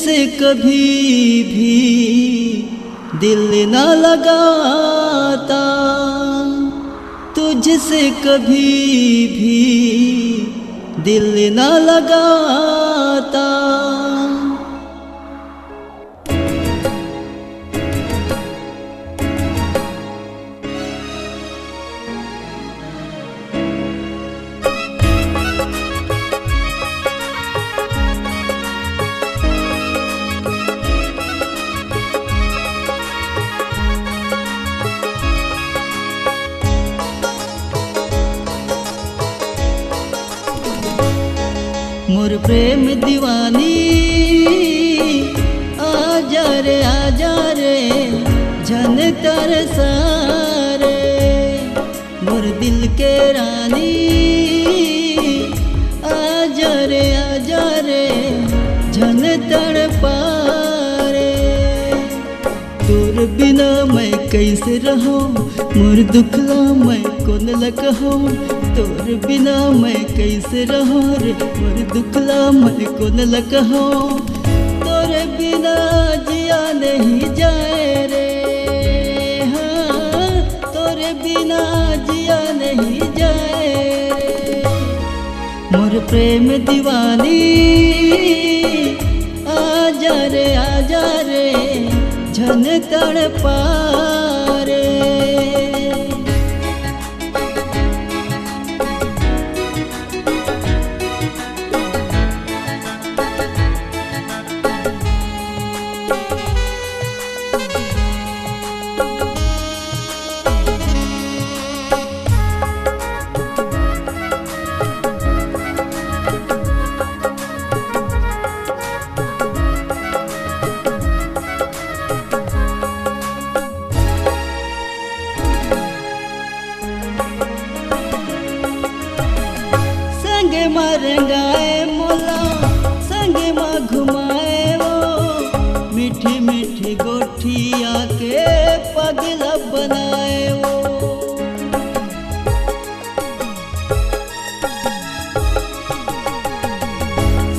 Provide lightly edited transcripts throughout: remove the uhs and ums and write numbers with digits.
तुझसे कभी भी दिल ना लगाता, तुझसे कभी भी दिल ना लगाता। मोर प्रेम दीवानी आजा रे झन तरसा रे, मोर दिल के रानी आजा रे झन तड़पा रे। तोर बिना मैं कैसे रहूं, मोर दुखला मैं कौन लगहूं। तोर बिना मैं कैसे रहूं रे, मोर दुखला मैं कौन लगहूं। तोर बिना जिया नहीं जाए रे, हाँ तोर बिना जिया नहीं जाए रे। मोर प्रेम दीवानी आजा रे झन तड़पा रे। संगे मरंगाए मोला संगे माँ घुमाए वो, मीठी मीठी गोठिया के पगला बनाए वो।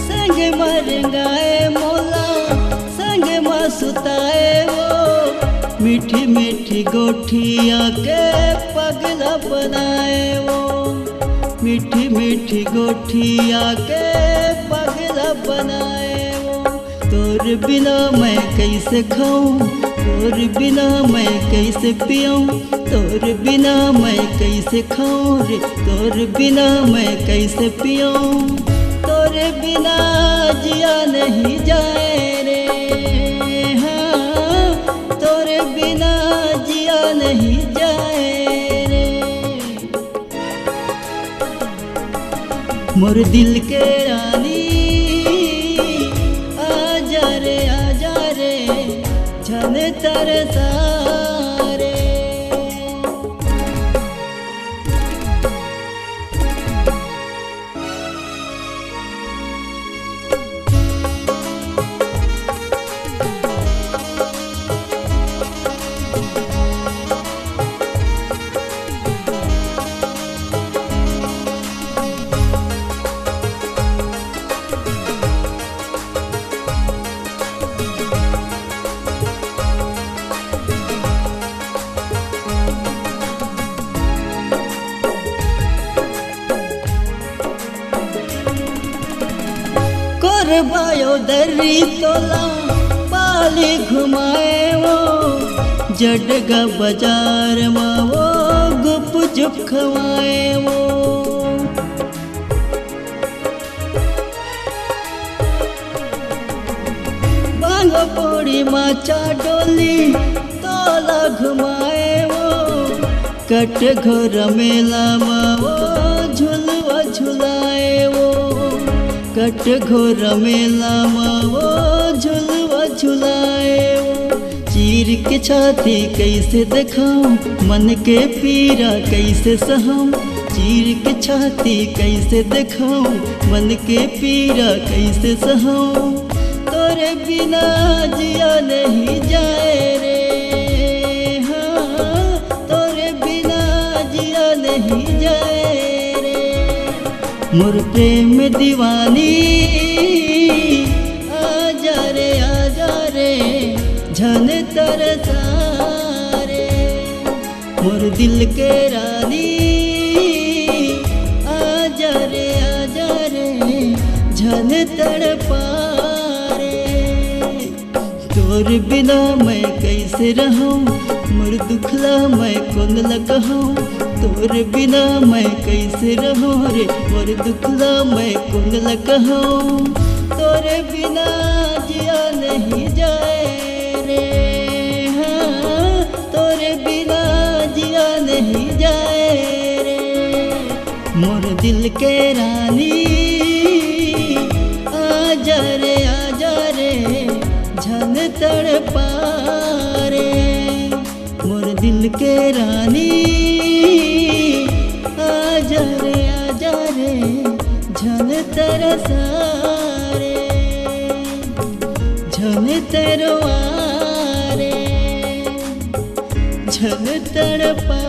संगे मरंगाए मोला संगे माँ सुताए वो, मीठी मीठी गोठिया के पगला बनाए वो। मीठी मीठी गोठिया के पगला बनाए वो। तोर बिना मैं कैसे खाऊं, तोर बिना मैं कैसे पियूं। तोर बिना मैं कैसे खाऊं रे, तोर बिना मैं कैसे पियूं। तोर बिना जिया नहीं जाए रे, हाँ तोर बिना जिया नहीं जाए रे। मोर दिल के रानी आजा रे झन तरसा रे। बायो दर्री तोला पाली घुमाए वो, जडगा बाजार में वो गुप चुप खवाए वो। बांग पोड़ी माचा डोली तोला घुमाए वो, कट घोर मेला में वो झुलवा झुलाए वो। कट घोर मेला में वो झुलवा झुलाए वो। चीर के छाती कैसे दिखाऊं, मन के पीरा कैसे सहूं। चीर के छाती कैसे दिखाऊं, मन के पीरा कैसे सहूं। तोरे बिना जिया नहीं जाए रे, हाँ तोरे बिना जिया नहीं जाए रे। मोर प्रेम दीवानी आजा मोर दिल के रानी आजा रे झन तड़पा रे। तोर बिना मैं कैसे रहूं, मोर दुखला मैं कौन लगहूं। तोर बिना मैं कैसे रहूं रे, मोर दुखला मैं कौन लगहूं। तोरे बिना जिया नहीं जाए रे, हाँ तोरे बिना जिया नहीं जाए रे। मोर दिल के रानी आजा रे झन तड़पा रे। मोर दिल के रानी आजा रे झन तरसा रे, झन तरवा रे, झन तड़पा